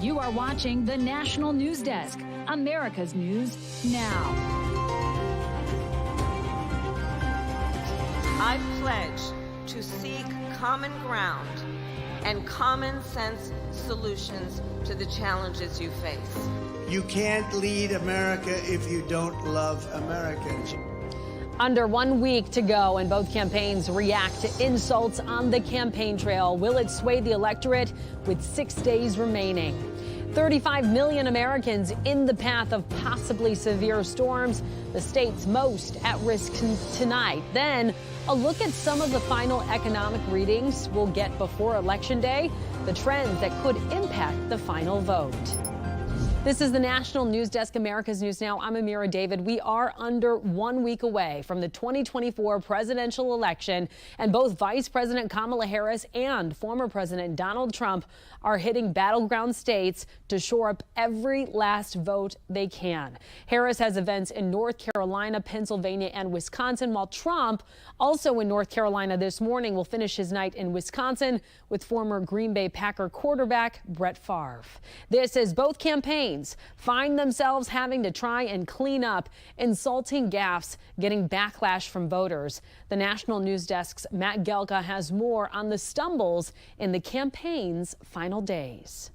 You are watching the National News Desk, America's News Now. I pledge to seek common ground and common sense solutions to the challenges you face. You can't lead America if you don't love Americans. Under 1 week to go and both campaigns react to insults on the campaign trail. Will it sway the electorate with 6 days remaining? 35 million Americans in the path of possibly severe storms, the states most at risk tonight. Then a look at some of the final economic readings we'll get before Election Day, the trends that could impact the final vote. This is the National News Desk, America's News Now. I'm Amira David. We are under 1 week away from the 2024 presidential election, and both Vice President Kamala Harris and former President Donald Trump are hitting battleground states to shore up every last vote they can. Harris has events in North Carolina, Pennsylvania, and Wisconsin, while Trump, also in North Carolina this morning, will finish his night in Wisconsin with former Green Bay Packer quarterback Brett Favre. This is both campaigns find themselves having to try and clean up insulting gaffes, getting backlash from voters. The National News Desk's Matt Gelka has more on the stumbles in the campaign's final days.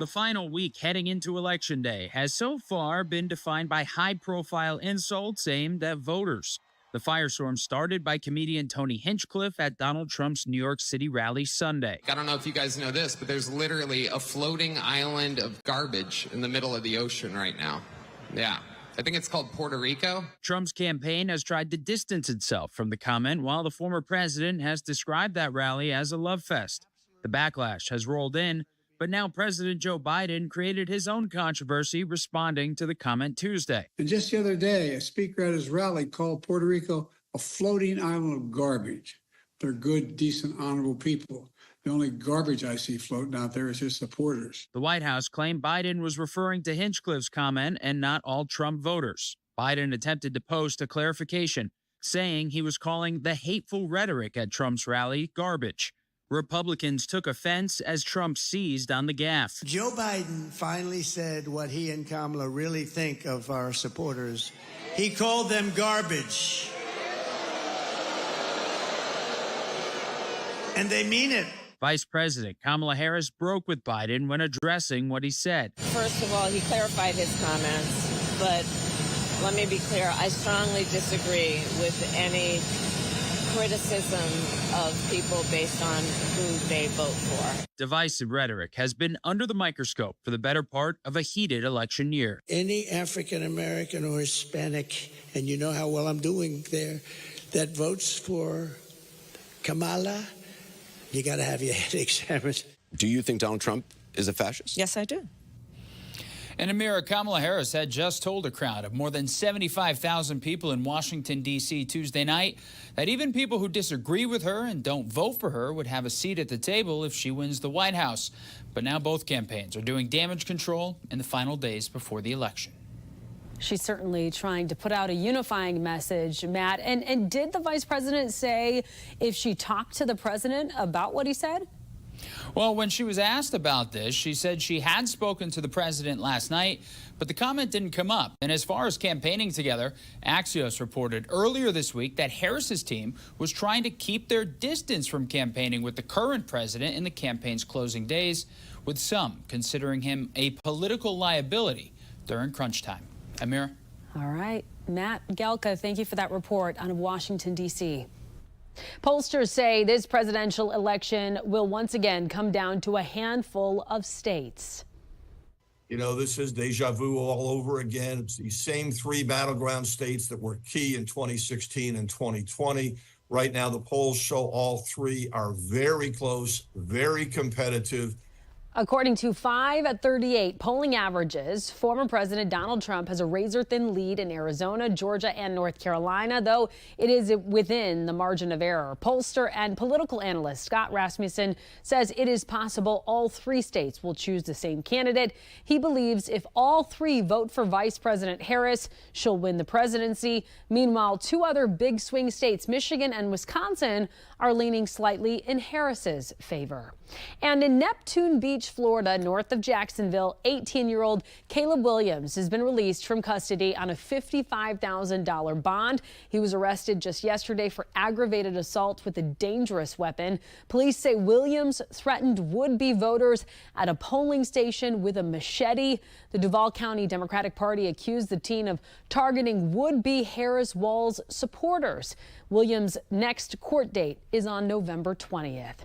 The final week heading into Election Day has so far been defined by high-profile insults aimed at voters. The firestorm started by comedian Tony Hinchcliffe at Donald Trump's New York City rally Sunday. I don't know if you guys know this, but there's literally a floating island of garbage in the middle of the ocean right now. Yeah. I think it's called Puerto Rico. Trump's campaign has tried to distance itself from the comment, while the former president has described that rally as a love fest. The backlash has rolled in, but now President Joe Biden created his own controversy responding to the comment Tuesday. And just the other day, a speaker at his rally called Puerto Rico a floating island of garbage. They're good, decent, honorable people. The only garbage I see floating out there is his supporters. The White House claimed Biden was referring to Hinchcliffe's comment and not all Trump voters. Biden attempted to post a clarification, saying he was calling the hateful rhetoric at Trump's rally garbage. Republicans took offense as Trump seized on the gaffe. Joe Biden finally said what he and Kamala really think of our supporters. He called them garbage. And they mean it. Vice President Kamala Harris broke with Biden when addressing what he said. First of all, he clarified his comments, but let me be clear, I strongly disagree with any criticism of people based on who they vote for. Divisive rhetoric has been under the microscope for the better part of a heated election year. Any African American or Hispanic, and you know how well I'm doing there, that votes for Kamala, you got to have your head examined. Do you think Donald Trump is a fascist? Yes, I do. And Amira, Kamala Harris had just told a crowd of more than 75,000 people in Washington, D.C. Tuesday night that even people who disagree with her and don't vote for her would have a seat at the table if she wins the White House. But now both campaigns are doing damage control in the final days before the election. She's certainly trying to put out a unifying message, Matt. And did the vice president say if she talked to the president about what he said? Well, when she was asked about this, she said she had spoken to the president last night, but the comment didn't come up. And as far as campaigning together, Axios reported earlier this week that Harris's team was trying to keep their distance from campaigning with the current president in the campaign's closing days, with some considering him a political liability during crunch time. Amira? All right. Matt Gelka, thank you for that report out of Washington, D.C. Pollsters say this presidential election will once again come down to a handful of states. You know, this is deja vu all over again. It's the same three battleground states that were key in 2016 and 2020. Right now, the polls show all three are very close, very competitive. According to 5 at 38 polling averages, former President Donald Trump has a razor-thin lead in Arizona, Georgia, and North Carolina, though it is within the margin of error. Pollster and political analyst Scott Rasmussen says it is possible all three states will choose the same candidate. He believes if all three vote for Vice President Harris, she'll win the presidency. Meanwhile, two other big swing states, Michigan and Wisconsin, are leaning slightly in Harris's favor. And in Neptune Beach, Beach, Florida, north of Jacksonville, 18-year-old Caleb Williams has been released from custody on a $55,000 bond. He was arrested just yesterday for aggravated assault with a dangerous weapon. Police say Williams threatened would-be voters at a polling station with a machete. The Duval County Democratic Party accused the teen of targeting would-be Harris Walz supporters. Williams' next court date is on November 20th.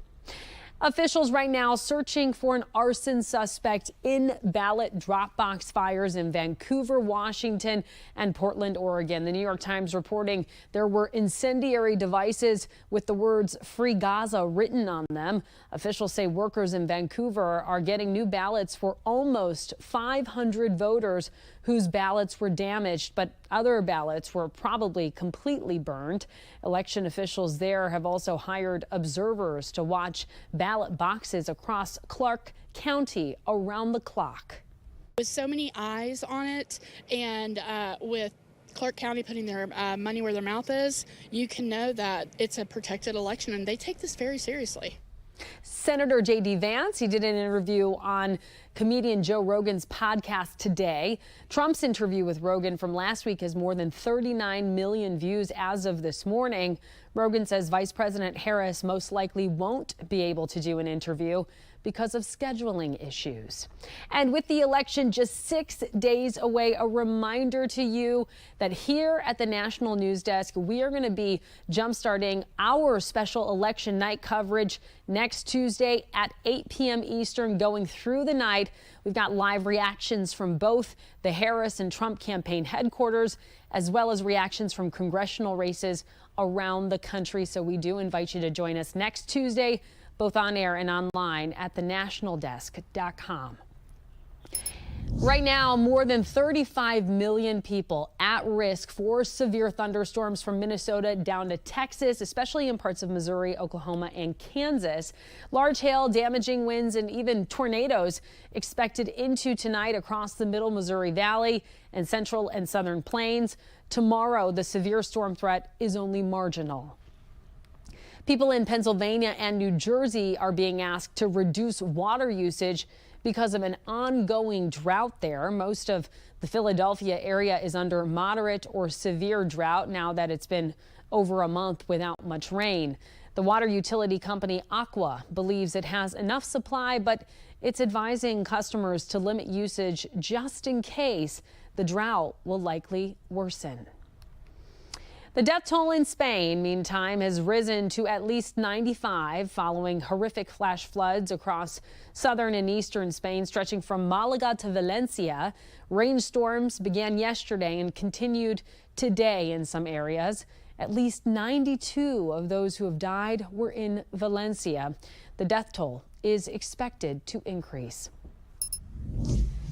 Officials right now searching for an arson suspect in ballot drop box fires in Vancouver, Washington, and Portland, Oregon. The New York Times reporting there were incendiary devices with the words "Free Gaza" written on them. Officials say workers in Vancouver are getting new ballots for almost 500 voters whose ballots were damaged, but other ballots were probably completely burned. Election officials there have also hired observers to watch ballot boxes across Clark County around the clock. With so many eyes on it, and with Clark County putting their money where their mouth is, you can know that it's a protected election, and they take this very seriously. Senator J.D. Vance, he did an interview on comedian Joe Rogan's podcast today. Trump's interview with Rogan from last week has more than 39 million views as of this morning. Rogan says Vice President Harris most likely won't be able to do an interview because of scheduling issues. And with the election just 6 days away, a reminder to you that here at the National News Desk, we are going to be jumpstarting our special election night coverage next Tuesday at 8 p.m. Eastern, going through the night. We've got live reactions from both the Harris and Trump campaign headquarters, as well as reactions from congressional races around the country. So we do invite you to join us next Tuesday, both on air and online at thenationaldesk.com. Right now, more than 35 million people at risk for severe thunderstorms from Minnesota down to Texas, especially in parts of Missouri, Oklahoma, and Kansas. Large hail, damaging winds, and even tornadoes expected into tonight across the middle Missouri Valley and central and southern plains. Tomorrow, the severe storm threat is only marginal. People in Pennsylvania and New Jersey are being asked to reduce water usage because of an ongoing drought there. Most of the Philadelphia area is under moderate or severe drought now that it's been over a month without much rain. The water utility company Aqua believes it has enough supply, but it's advising customers to limit usage just in case the drought will likely worsen. The death toll in Spain, meantime, has risen to at least 95 following horrific flash floods across southern and eastern Spain, stretching from Malaga to Valencia. Rainstorms began yesterday and continued today in some areas. At least 92 of those who have died were in Valencia. The death toll is expected to increase.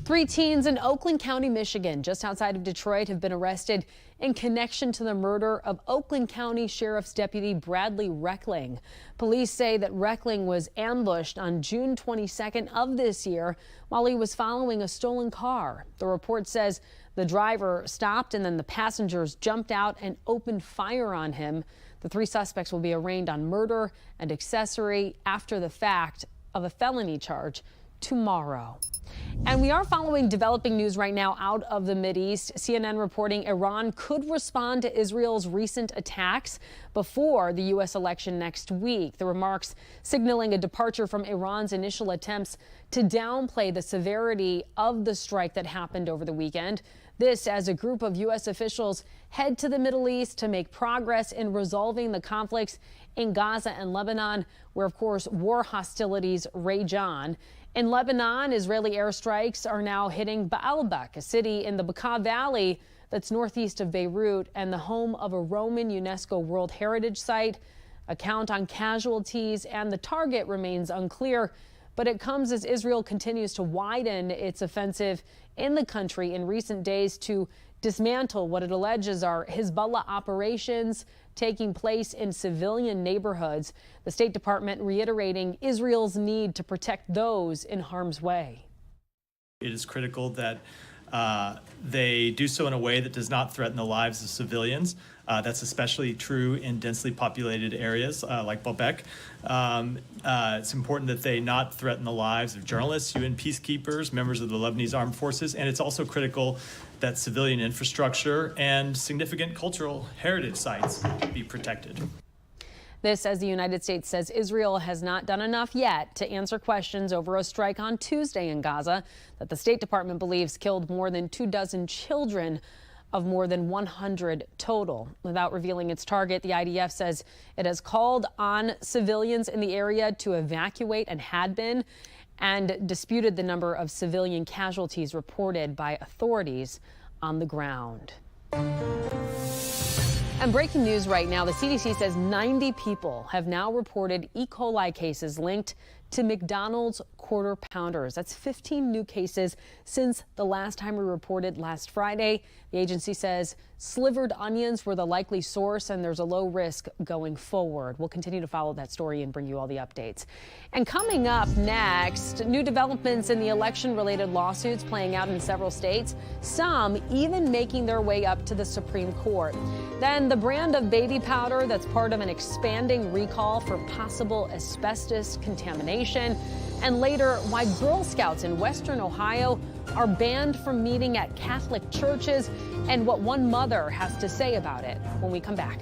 3 teens in Oakland County, Michigan, just outside of Detroit, have been arrested in connection to the murder of Oakland County Sheriff's Deputy Bradley Reckling. Police say that Reckling was ambushed on June 22nd of this year while he was following a stolen car. The report says the driver stopped and then the passengers jumped out and opened fire on him. The 3 suspects will be arraigned on murder and accessory after the fact of a felony charge tomorrow. And we are following developing news right now out of the Mideast. CNN reporting Iran could respond to Israel's recent attacks before the U.S. election next week. The remarks signaling a departure from Iran's initial attempts to downplay the severity of the strike that happened over the weekend. This as a group of U.S. officials head to the Middle East to make progress in resolving the conflicts in Gaza and Lebanon, where, of course, war hostilities rage on. In Lebanon, Israeli airstrikes are now hitting Baalbek, a city in the Bekaa Valley that's northeast of Beirut and the home of a Roman UNESCO World Heritage Site. A count on casualties and the target remains unclear, but it comes as Israel continues to widen its offensive in the country in recent days to dismantle what it alleges are Hezbollah operations taking place in civilian neighborhoods. The State Department reiterating Israel's need to protect those in harm's way. It is critical that They do so in a way that does not threaten the lives of civilians. That's especially true in densely populated areas like Baalbek. It's important that they not threaten the lives of journalists, UN peacekeepers, members of the Lebanese armed forces, and it's also critical that civilian infrastructure and significant cultural heritage sites be protected. This as the United States says Israel has not done enough yet to answer questions over a strike on Tuesday in Gaza that the State Department believes killed more than 24 children of more than 100 total. Without revealing its target, the IDF says it has called on civilians in the area to evacuate and had been, and disputed the number of civilian casualties reported by authorities on the ground. And breaking news right now, the CDC says 90 people have now reported E. coli cases linked to McDonald's Quarter Pounders. That's 15 new cases since the last time we reported last Friday. The agency says slivered onions were the likely source, and there's a low risk going forward. We'll continue to follow that story and bring you all the updates. And coming up next, new developments in the election-related lawsuits playing out in several states, some even making their way up to the Supreme Court. Then the brand of baby powder that's part of an expanding recall for possible asbestos contamination. And later, why Girl Scouts in Western Ohio are banned from meeting at Catholic churches, and what one mother has to say about it when we come back.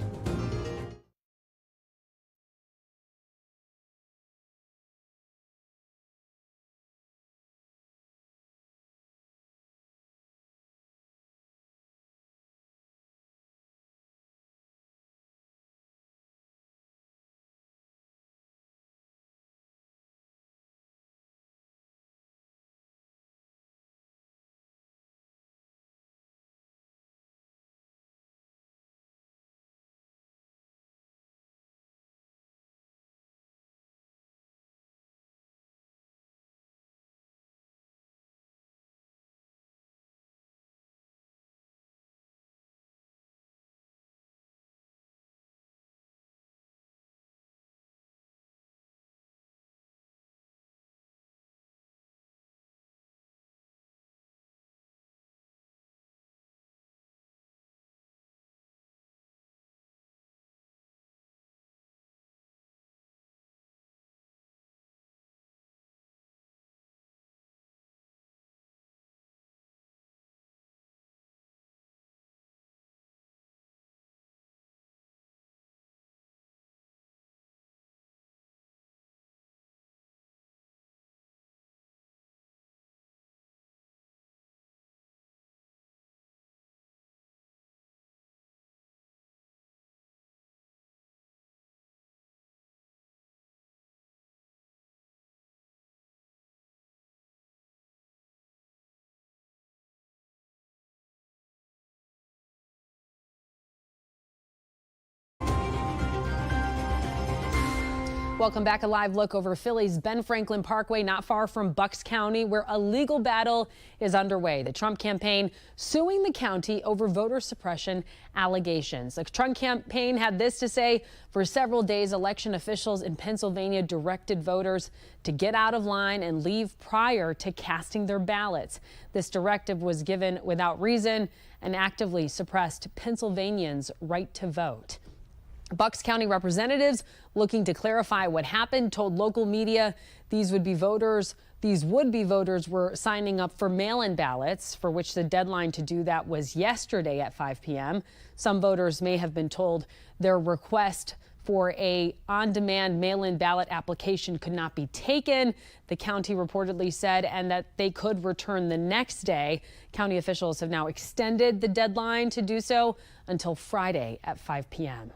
Welcome back. A live look over Philly's Ben Franklin Parkway, not far from Bucks County, where a legal battle is underway. The Trump campaign suing the county over voter suppression allegations. The Trump campaign had this to say: for several days, election officials in Pennsylvania directed voters to get out of line and leave prior to casting their ballots. This directive was given without reason and actively suppressed Pennsylvanians' right to vote. Bucks County representatives looking to clarify what happened told local media these would-be voters were signing up for mail-in ballots, for which the deadline to do that was yesterday at 5 p.m. Some voters may have been told their request for a on-demand mail-in ballot application could not be taken, the county reportedly said, and that they could return the next day. County officials have now extended the deadline to do so until Friday at 5 p.m.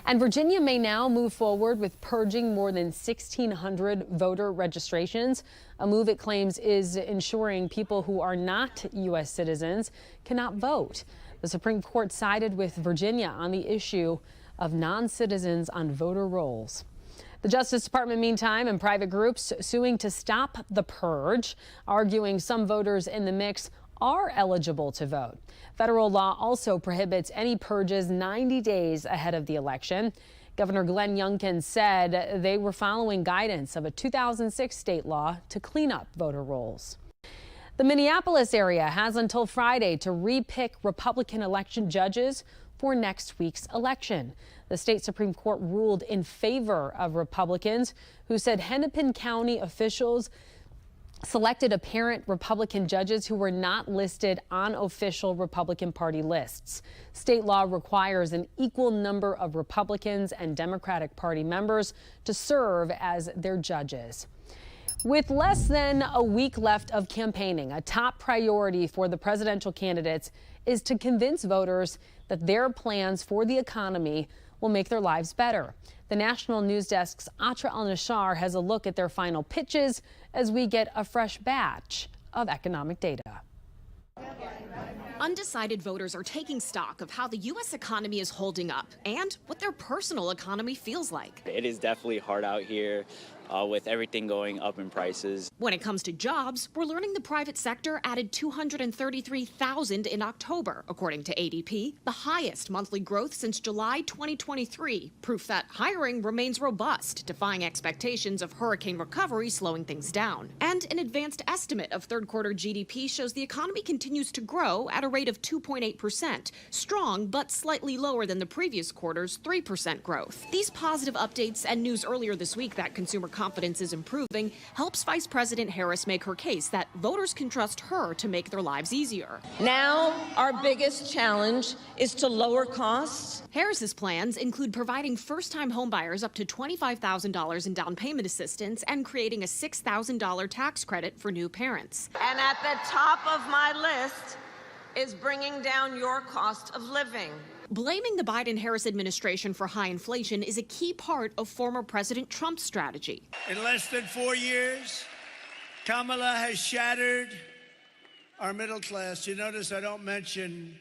And Virginia may now move forward with purging more than 1,600 voter registrations, a move it claims is ensuring people who are not U.S. citizens cannot vote. The Supreme Court sided with Virginia on the issue of non-citizens on voter rolls. The Justice Department, meantime, and private groups suing to stop the purge, arguing some voters in the mix are eligible to vote. Federal law also prohibits any purges 90 days ahead of the election. Governor Glenn Youngkin said they were following guidance of a 2006 state law to clean up voter rolls. The Minneapolis area has until Friday to re-pick Republican election judges for next week's election. The state Supreme Court ruled in favor of Republicans who said Hennepin County officials selected apparent Republican judges who were not listed on official Republican Party lists. State law requires an equal number of Republicans and Democratic Party members to serve as their judges. With less than a week left of campaigning, a top priority for the presidential candidates is to convince voters that their plans for the economy will make their lives better. The National News Desk's Atra Al-Nashar has a look at their final pitches as we get a fresh batch of economic data. Undecided voters are taking stock of how the U.S. economy is holding up and what their personal economy feels like. It is definitely hard out here with everything going up in prices. When it comes to jobs, we're learning the private sector added 233,000 in October, according to ADP, the highest monthly growth since July 2023, proof that hiring remains robust, defying expectations of hurricane recovery slowing things down. And an advanced estimate of third quarter GDP shows the economy continues to grow at a rate of 2.8%, strong but slightly lower than the previous quarter's 3% growth. These positive updates and news earlier this week that consumer confidence is improving helps Vice President Harris make her case that voters can trust her to make their lives easier. Now, our biggest challenge is to lower costs. Harris's plans include providing first-time homebuyers up to $25,000 in down payment assistance and creating a $6,000 tax credit for new parents. And at the top of my list is bringing down your cost of living. Blaming the Biden-Harris administration for high inflation is a key part of former President Trump's strategy. In less than 4 years, Kamala has shattered our middle class. You notice I don't mention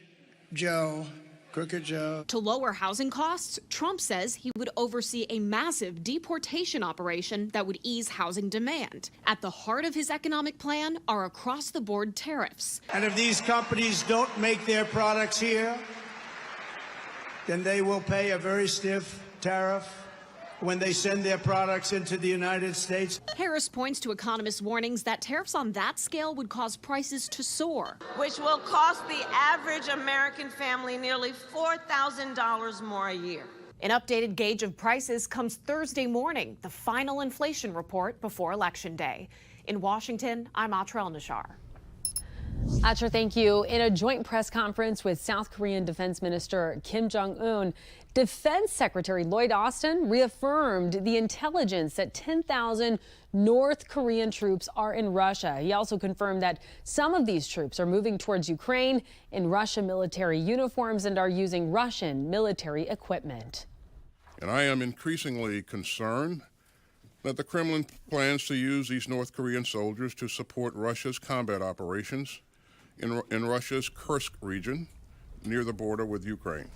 Joe, Crooked Joe. To lower housing costs, Trump says he would oversee a massive deportation operation that would ease housing demand. At the heart of his economic plan are across-the-board tariffs. And if these companies don't make their products here, then they will pay a very stiff tariff when they send their products into the United States. Harris points to economists' warnings that tariffs on that scale would cause prices to soar, which will cost the average American family nearly $4,000 more a year. An updated gauge of prices comes Thursday morning, the final inflation report before Election Day. In Washington, I'm Atra Al-Nashar. Atra, thank you. In a joint press conference with South Korean Defense Minister Kim Jong-un, Defense Secretary Lloyd Austin reaffirmed the intelligence that 10,000 North Korean troops are in Russia. He also confirmed that some of these troops are moving towards Ukraine in Russian military uniforms and are using Russian military equipment. And I am increasingly concerned that the Kremlin plans to use these North Korean soldiers to support Russia's combat operations in Russia's Kursk region near the border with Ukraine.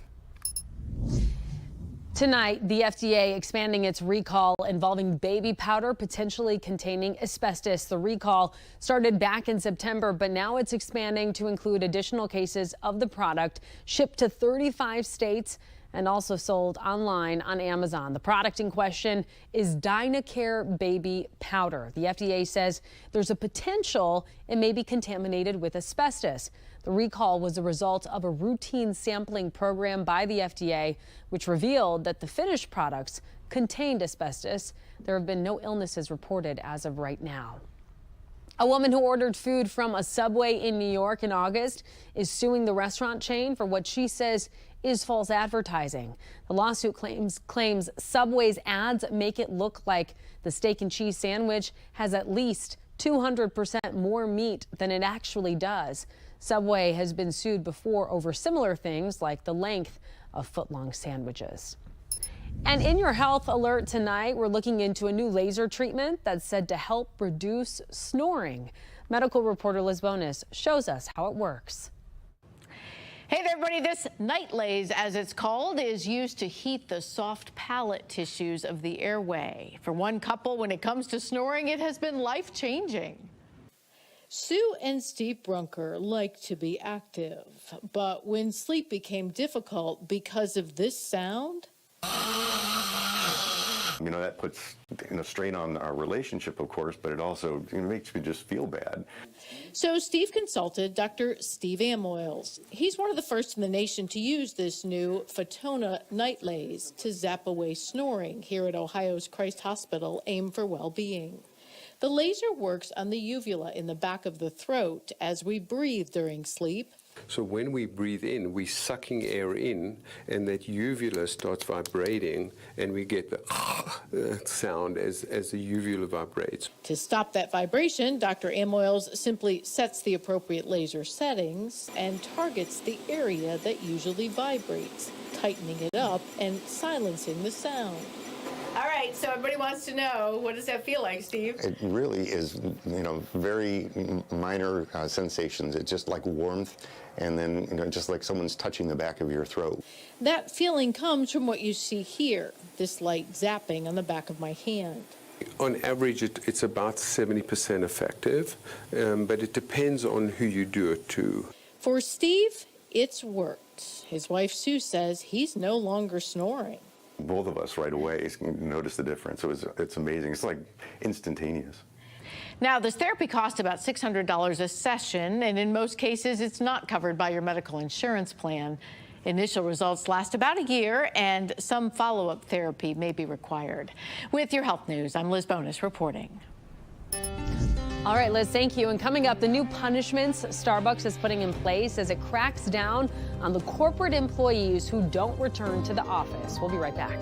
Tonight, the FDA expanding its recall involving baby powder potentially containing asbestos. The recall started back in September, but now it's expanding to include additional cases of the product shipped to 35 states and also sold online on Amazon. The product in question is Dynacare baby powder. The FDA says there's a potential it may be contaminated with asbestos. The recall was a result of a routine sampling program by the FDA, which revealed that the finished products contained asbestos. There have been no illnesses reported as of right now. A woman who ordered food from a Subway in New York in August is suing the restaurant chain for what she says is false advertising. The lawsuit claims Subway's ads make it look like the steak and cheese sandwich has at least 200% more meat than it actually does. Subway has been sued before over similar things like the length of footlong sandwiches. And in your health alert tonight, we're looking into a new laser treatment that's said to help reduce snoring. Medical reporter Liz Bonis shows us how it works. Hey there, everybody. This night laze, as it's called, is used to heat the soft palate tissues of the airway. For one couple, when it comes to snoring, it has been life-changing. Sue and Steve Brunker like to be active, but when sleep became difficult because of this sound, You know, that puts strain on our relationship, of course, but it also makes me just feel bad. So Steve consulted Dr. Steve Amoils. He's one of the first in the nation to use this new Fotona night laze to zap away snoring here at Ohio's Christ Hospital Aim for Well-Being. The laser works on the uvula in the back of the throat as we breathe during sleep. So when we breathe in, we're sucking air in, and that uvula starts vibrating, and we get the sound as the uvula vibrates. To stop that vibration, Dr. Amoils simply sets the appropriate laser settings and targets the area that usually vibrates, tightening it up and silencing the sound. All right, so everybody wants to know, what does that feel like, Steve? It really is, very minor sensations. It's just like warmth, and then, just like someone's touching the back of your throat. That feeling comes from what you see here, this light zapping on the back of my hand. On average, it's about 70% effective, but it depends on who you do it to. For Steve, it's worked. His wife, Sue, says he's no longer snoring. Both of us right away noticed the difference. It's amazing. It's like instantaneous. Now, this therapy costs about $600 a session, and in most cases, it's not covered by your medical insurance plan. Initial results last about a year, and some follow-up therapy may be required. With your health news, I'm Liz Bonus reporting. All right, Liz, thank you. And coming up, the new punishments Starbucks is putting in place as it cracks down on the corporate employees who don't return to the office. We'll be right back.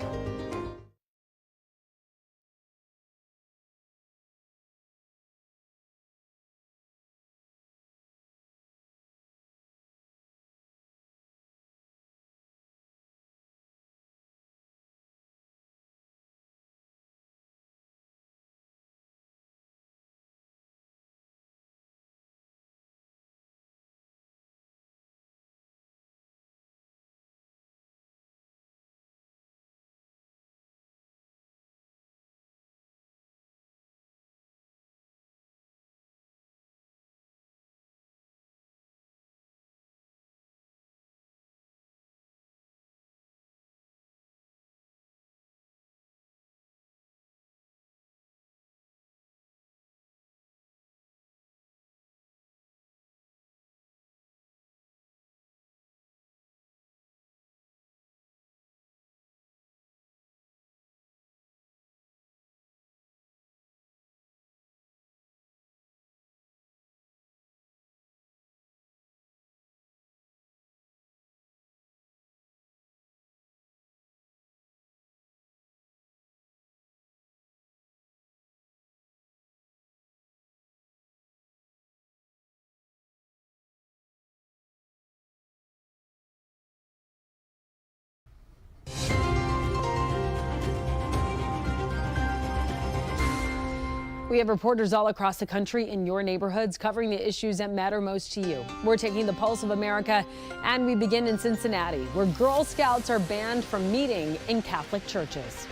We have reporters all across the country in your neighborhoods covering the issues that matter most to you. We're taking the pulse of America, and we begin in Cincinnati, where Girl Scouts are banned from meeting in Catholic churches.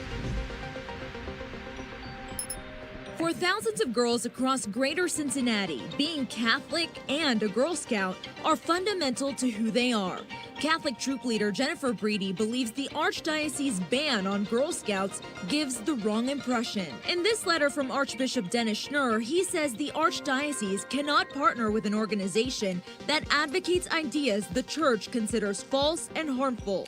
For thousands of girls across greater Cincinnati, being Catholic and a Girl Scout are fundamental to who they are. Catholic troop leader Jennifer Breedy believes the Archdiocese ban on Girl Scouts gives the wrong impression. In this letter from Archbishop Dennis Schnurr, he says the Archdiocese cannot partner with an organization that advocates ideas the church considers false and harmful.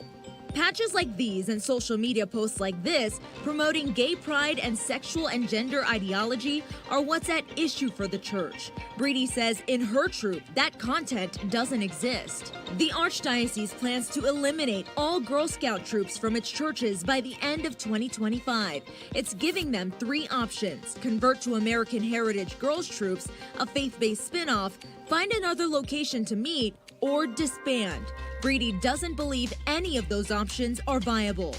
Patches like these and social media posts like this promoting gay pride and sexual and gender ideology are what's at issue for the church. Breedy says in her troop that content doesn't exist. The Archdiocese plans to eliminate all Girl Scout troops from its churches by the end of 2025. It's giving them three options: convert to American Heritage Girls Troops, a faith-based spin-off, find another location to meet, or disband. Breedy doesn't believe any of those options are viable.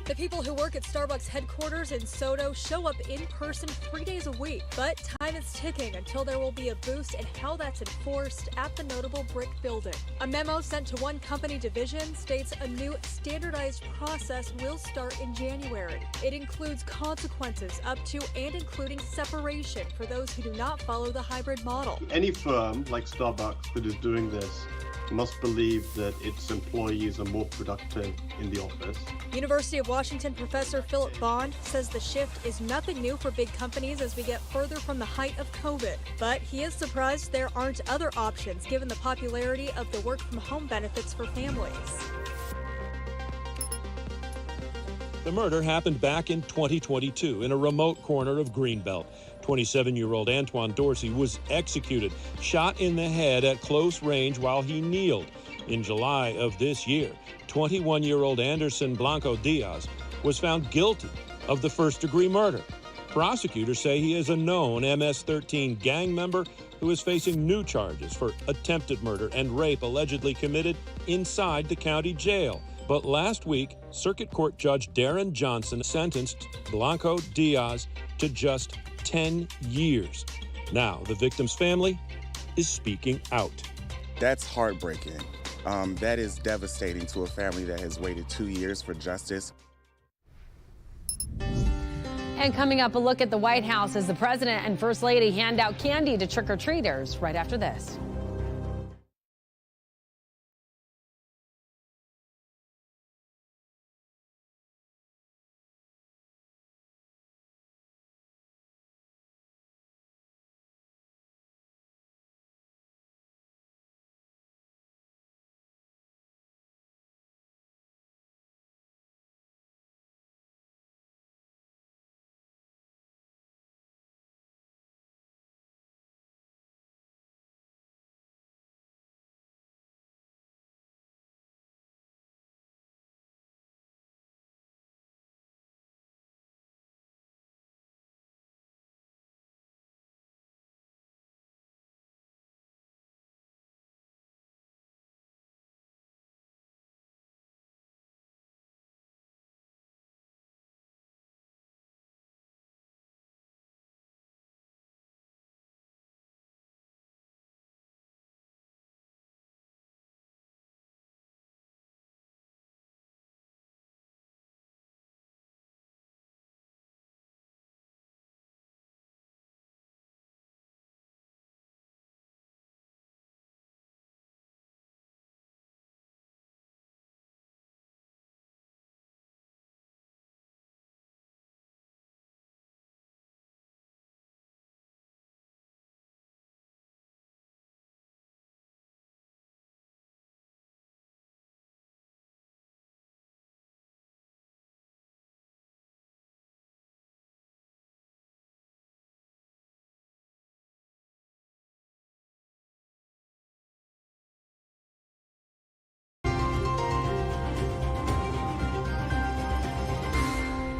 The people who work at Starbucks headquarters in Soto show up in person 3 days a week, but time is ticking until there will be a boost in how that's enforced at the notable brick building. A memo sent to one company division states a new standardized process will start in January. It includes consequences up to and including separation for those who do not follow the hybrid model. Any firm like Starbucks that is doing this must believe that its employees are more productive in the office. University of Washington professor Philip Bond says the shift is nothing new for big companies as we get further from the height of COVID. But he is surprised there aren't other options given the popularity of the work from home benefits for families. The murder happened back in 2022 in a remote corner of Greenbelt. 27-year-old Antoine Dorsey was executed, shot in the head at close range while he kneeled. In July of this year, 21-year-old Anderson Blanco Diaz was found guilty of the first-degree murder. Prosecutors say he is a known MS-13 gang member who is facing new charges for attempted murder and rape allegedly committed inside the county jail. But last week, Circuit Court Judge Darren Johnson sentenced Blanco Diaz to just 10 years. Now, the victim's family is speaking out. That's heartbreaking. That is devastating to a family that has waited 2 years for justice. And coming up, a look at the White House as the president and first lady hand out candy to trick-or-treaters right after this.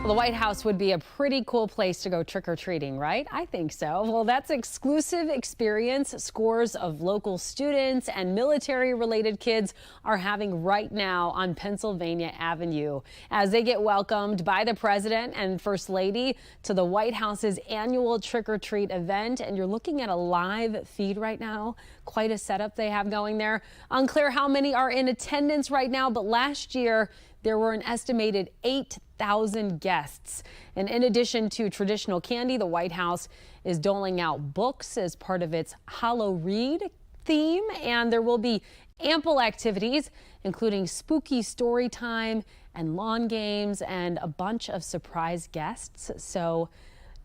The White House would be a pretty cool place to go trick-or-treating, right? I think so. Well, that's exclusive experience scores of local students and military-related kids are having right now on Pennsylvania Avenue as they get welcomed by the president and first lady to the White House's annual trick-or-treat event. And you're looking at a live feed right now. Quite a setup they have going there. Unclear how many are in attendance right now, but last year there were an estimated 8,000 guests. And in addition to traditional candy, the White House is doling out books as part of its Hollow Read theme. And there will be ample activities, including spooky story time and lawn games and a bunch of surprise guests. So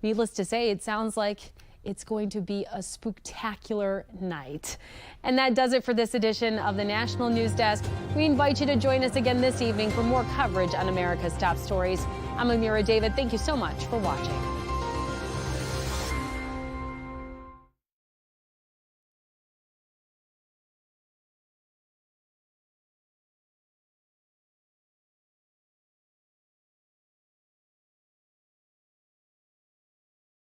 needless to say, it sounds like it's going to be a spooktacular night. And that does it for this edition of the National News Desk. We invite you to join us again this evening for more coverage on America's top stories. I'm Amira David. Thank you so much for watching.